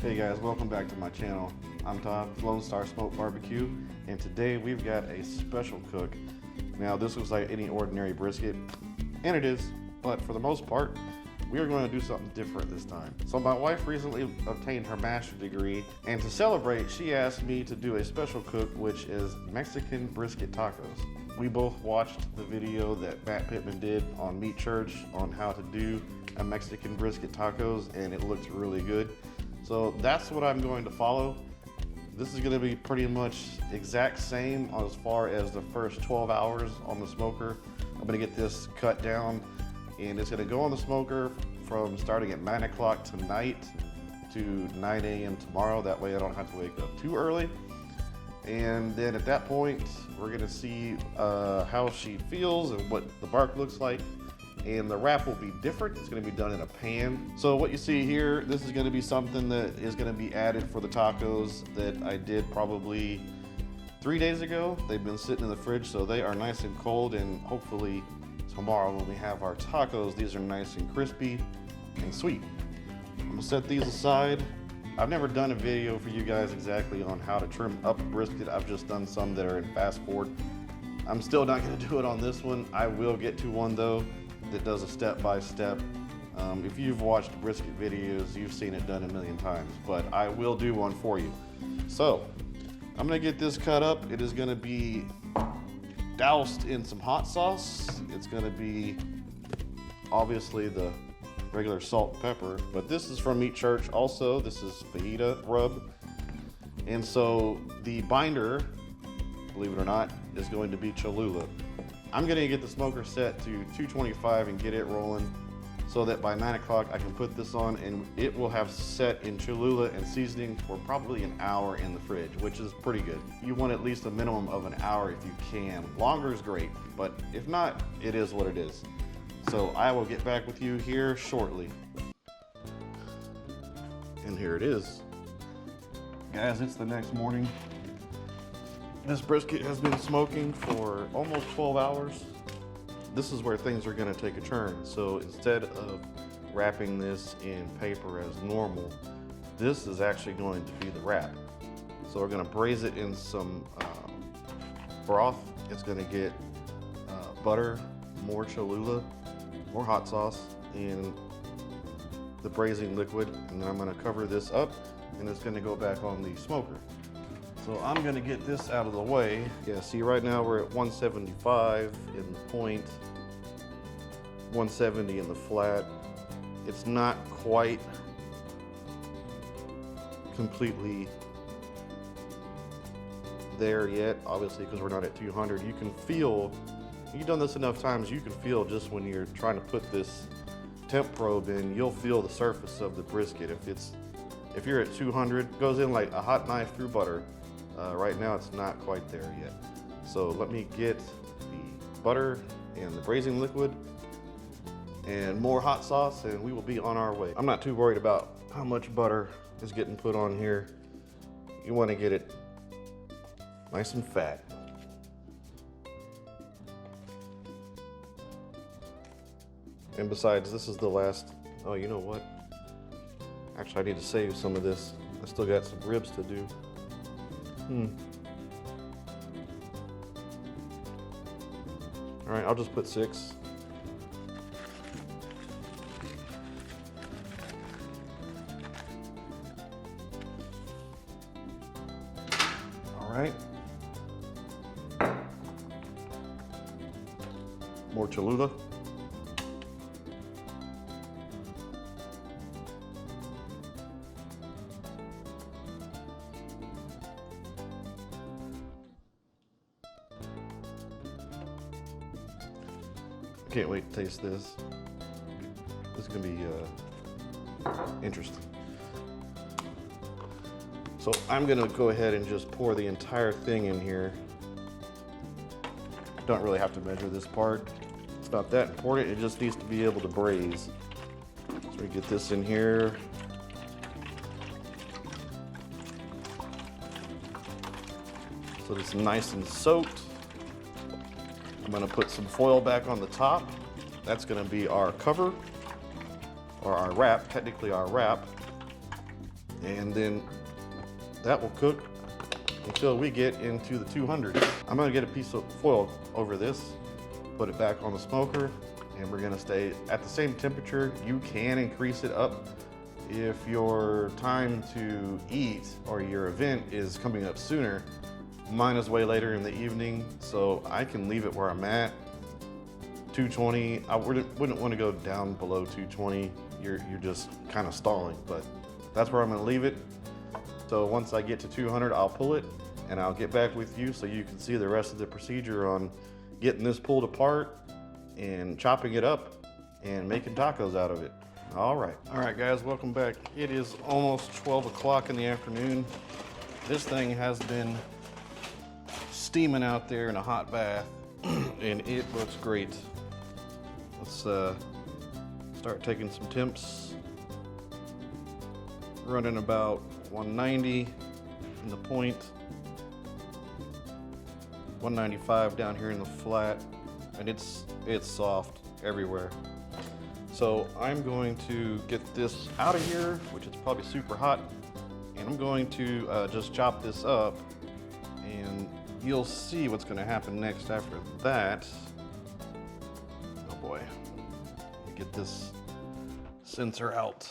Hey guys, welcome back to my channel. I'm Todd, LoneStar Smoked Barbecue, and today we've got a special cook. Now this looks like any ordinary brisket, and it is, but for the most part, we are going to do something different this time. So my wife recently obtained her master's degree, and to celebrate, she asked me to do a special cook, which is Mexican brisket tacos. We both watched the video that Matt Pittman did on Meat Church on how to do a Mexican brisket tacos, and it looked really good. So that's what I'm going to follow. This is going to be pretty much exact same as far as the first 12 hours on the smoker. I'm going to get this cut down, and it's going to go on the smoker from starting at 9 o'clock tonight to 9 a.m. tomorrow. That way I don't have to wake up too early. And then at that point, we're going to see how she feels and what the bark looks like. And the wrap will be different. It's going to be done in a pan. So what you see here, this is going to be something that is going to be added for the tacos that I did probably 3 days ago. They've been sitting in the fridge, so they are nice and cold, and hopefully tomorrow when we have our tacos, these are nice and crispy and sweet. I'm gonna set these aside. I've never done a video for you guys exactly on how to trim up a brisket. I've just done some that are in fast forward. I'm still not going to do it on this one. I will get to one though that does a step-by-step. If you've watched brisket videos, you've seen it done a million times, but I will do one for you. So I'm gonna get this cut up. It is gonna be doused in some hot sauce. It's gonna be obviously the regular salt and pepper, but this is from Meat Church also. This is fajita rub. And so the binder, believe it or not, is going to be Cholula. I'm gonna get the smoker set to 225 and get it rolling so that by 9 o'clock I can put this on and it will have set in Cholula and seasoning for probably an hour in the fridge, which is pretty good. You want at least a minimum of an hour if you can. Longer is great, but if not, it is what it is. So I will get back with you here shortly. And here it is. Guys, it's the next morning. This brisket has been smoking for almost 12 hours. This is where things are gonna take a turn. So instead of wrapping this in paper as normal, this is actually going to be the wrap. So we're gonna braise it in some broth. It's gonna get butter, more Cholula, more hot sauce, and the braising liquid. And then I'm gonna cover this up and it's gonna go back on the smoker. So I'm gonna get this out of the way. Yeah, see right now we're at 175 in the point, 170 in the flat. It's not quite completely there yet, obviously, because we're not at 200. You can feel, you've done this enough times, you can feel just when you're trying to put this temp probe in, you'll feel the surface of the brisket. If you're at 200, goes in like a hot knife through butter. Right now it's not quite there yet. So let me get the butter and the braising liquid and more hot sauce and we will be on our way. I'm not too worried about how much butter is getting put on here. You want to get it nice and fat. And besides, this is the last, oh, you know what? Actually, I need to save some of this. I still got some ribs to do. All right, I'll just put 6. All right. More Cholula. Can't wait to taste this. This is gonna be interesting. So I'm gonna go ahead and just pour the entire thing in here. Don't really have to measure this part. It's not that important, it just needs to be able to braise. So we get this in here. So it's nice and soaked. I'm gonna put some foil back on the top. That's gonna be our cover, or our wrap, technically our wrap. and then that will cook until we get into the 200. I'm gonna get a piece of foil over this, put it back on the smoker, and we're gonna stay at the same temperature. You can increase it up if your time to eat or your event is coming up sooner. Mine is way later in the evening, so I can leave it where I'm at. 220, I wouldn't want to go down below 220. You're just kind of stalling, but that's where I'm gonna leave it. So once I get to 200, I'll pull it and I'll get back with you so you can see the rest of the procedure on getting this pulled apart and chopping it up and making tacos out of it. All right guys, welcome back. It is almost 12 o'clock in the afternoon. This thing has been steaming out there in a hot bath and it looks great. Let's start taking some temps. Running about 190 in the point, 195 down here in the flat, and it's soft everywhere. So I'm going to get this out of here, which is probably super hot, and I'm going to just chop this up, and you'll see what's going to happen next after that. Oh boy, let me get this sensor out.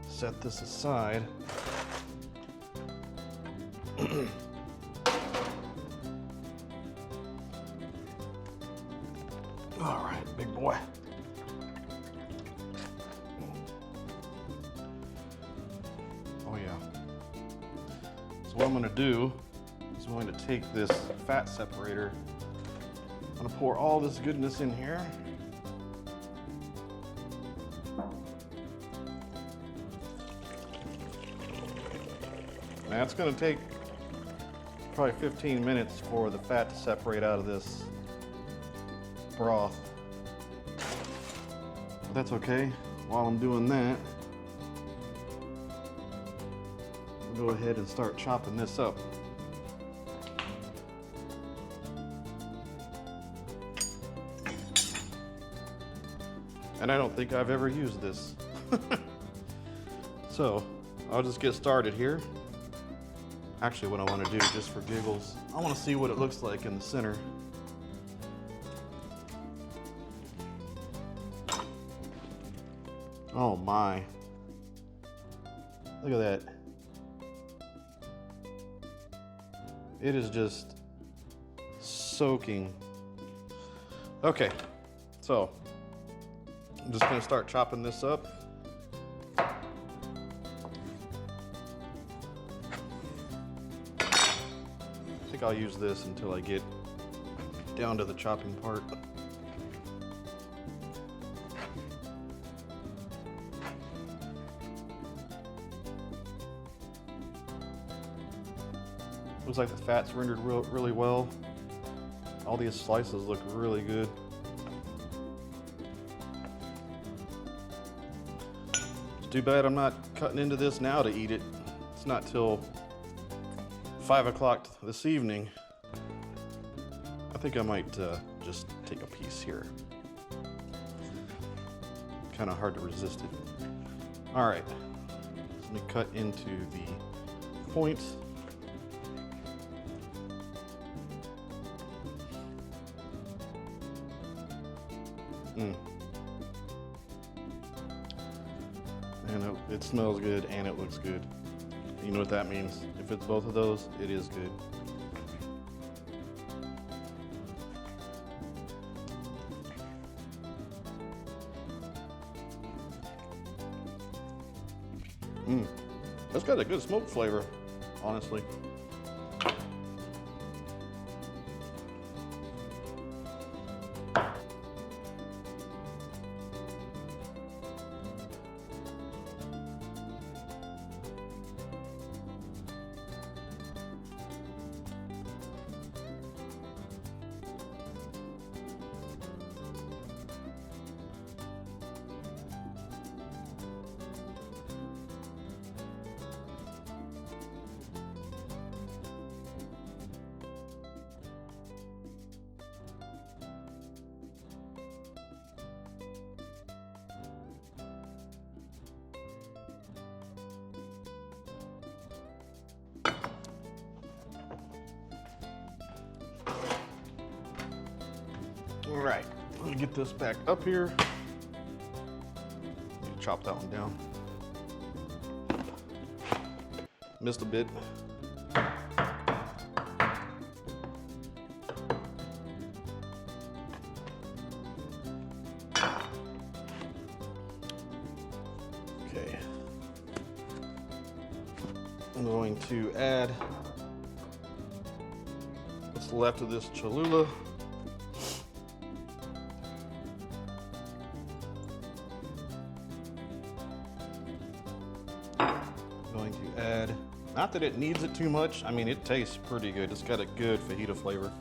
Set this aside. All right, big boy. Oh yeah. So what I'm gonna do is I'm going to take this fat separator. I'm gonna pour all this goodness in here. Now it's gonna take probably 15 minutes for the fat to separate out of this broth. But that's okay. While I'm doing that, I'll go ahead and start chopping this up. And I don't think I've ever used this. So I'll just get started here. Actually, what I want to do, just for giggles, I want to see what it looks like in the center. Oh my. Look at that. It is just soaking. Okay, so I'm just going to start chopping this up. I think I'll use this until I get down to the chopping part. Looks like the fat's rendered really well. All these slices look really good. It's too bad I'm not cutting into this now to eat it. It's not till 5 o'clock this evening. I think I might just take a piece here. Kind of hard to resist it. All right, let me cut into the point. And it smells good and it looks good. You know what that means. If it's both of those, it is good. That's got a good smoke flavor, honestly. right, let me get this back up here. Need to chop that one down. Missed a bit. Okay. I'm going to add what's left of this Cholula. Going to add, not that it needs it too much. I mean, it tastes pretty good. It's got a good fajita flavor.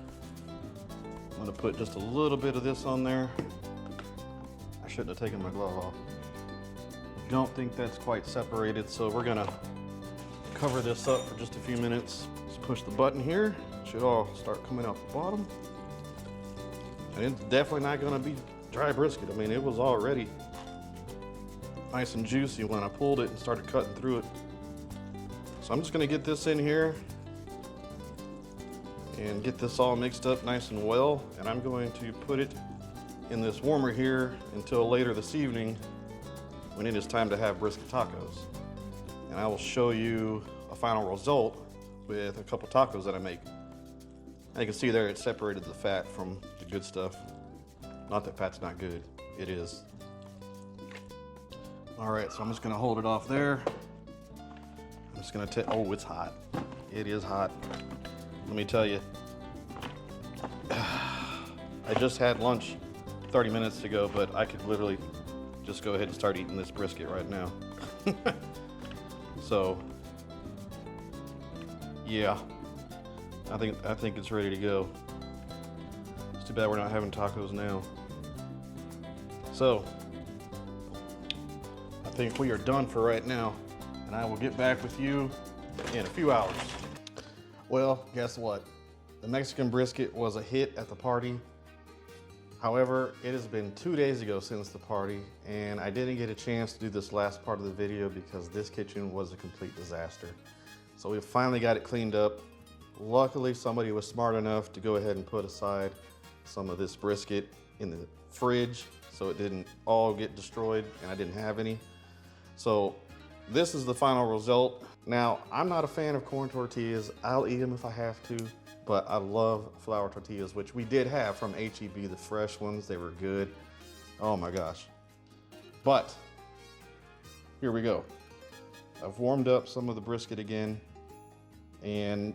I'm gonna put just a little bit of this on there. I shouldn't have taken my glove off. Don't think that's quite separated, so we're gonna cover this up for just a few minutes. Let's push the button here. It should all start coming out the bottom. And it's definitely not gonna be dry brisket. I mean, it was already nice and juicy when I pulled it and started cutting through it. So I'm just gonna get this in here and get this all mixed up nice and well. And I'm going to put it in this warmer here until later this evening when it is time to have brisket tacos. And I will show you a final result with a couple tacos that I make. And you can see there it separated the fat from the good stuff. Not that fat's not good, it is. All right, so I'm just gonna hold it off there. I'm just gonna oh, it's hot. It is hot. Let me tell you, I just had lunch 30 minutes ago, but I could literally just go ahead and start eating this brisket right now. So, yeah, I think it's ready to go. It's too bad we're not having tacos now. So, I think we are done for right now, and I will get back with you in a few hours. Well, guess what? The Mexican brisket was a hit at the party. However, it has been 2 days ago since the party, and I didn't get a chance to do this last part of the video because this kitchen was a complete disaster. So we finally got it cleaned up. Luckily, somebody was smart enough to go ahead and put aside some of this brisket in the fridge so it didn't all get destroyed and I didn't have any. So this is the final result. Now, I'm not a fan of corn tortillas. I'll eat them if I have to, but I love flour tortillas, which we did have from H-E-B, the fresh ones. They were good. Oh my gosh. But here we go. I've warmed up some of the brisket again. And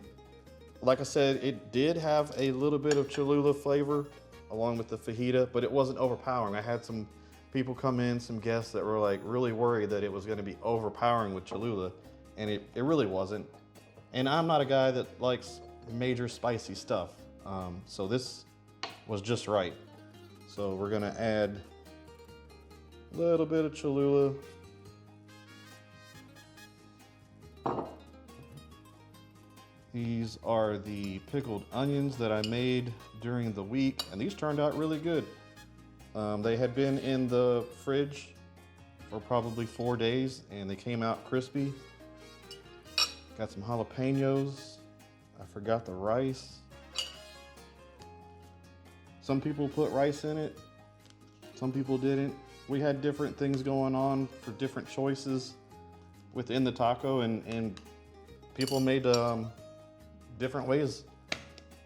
like I said, it did have a little bit of Cholula flavor along with the fajita, but it wasn't overpowering. I had some people come in, some guests that were like really worried that it was gonna be overpowering with Cholula, and it really wasn't. And I'm not a guy that likes major spicy stuff. So this was just right. So we're gonna add a little bit of Cholula. These are the pickled onions that I made during the week, and these turned out really good. They had been in the fridge for probably 4 days, and they came out crispy. Got some jalapenos. I forgot the rice. Some people put rice in it, some people didn't. We had different things going on for different choices within the taco, and people made different ways,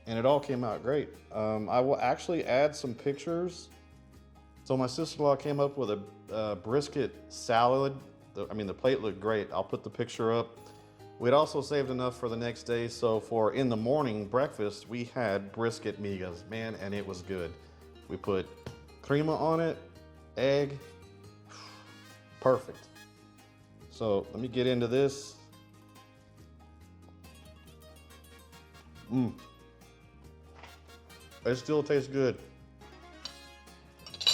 and it all came out great. I will actually add some pictures. So my sister-in-law came up with a brisket salad. The plate looked great. I'll put the picture up. We'd also saved enough for the next day, so for in the morning breakfast, we had brisket migas, man, and it was good. We put crema on it, egg, perfect. So let me get into this. It still tastes good.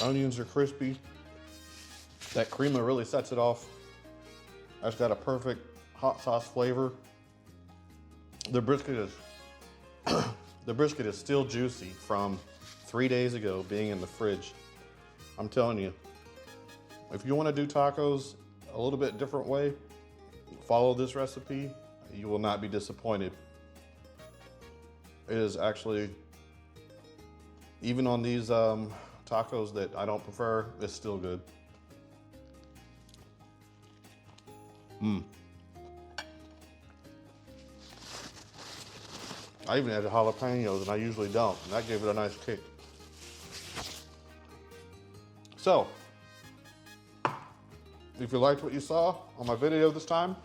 Onions are crispy. That crema really sets it off. It's got a perfect hot sauce flavor. The brisket is still juicy from 3 days ago being in the fridge. I'm telling you, if you want to do tacos a little bit different way, follow this recipe. You will not be disappointed. It is actually Even on these tacos that I don't prefer, it's still good. I even added jalapenos, and I usually don't, and that gave it a nice kick. So, if you liked what you saw on my video this time,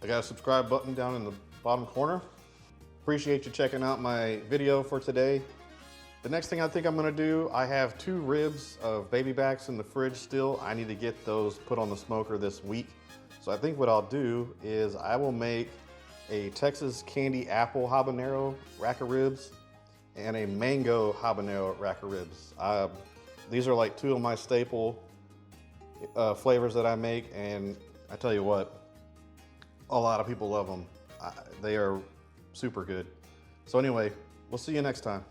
I got a subscribe button down in the bottom corner. Appreciate you checking out my video for today. The next thing I think I'm gonna do, I have 2 ribs of baby backs in the fridge still. I need to get those put on the smoker this week. So I think what I'll do is I will make a Texas candy apple habanero rack of ribs and a mango habanero rack of ribs. These are like 2 of my staple flavors that I make, and I tell you what, a lot of people love them. They are super good. So anyway, we'll see you next time.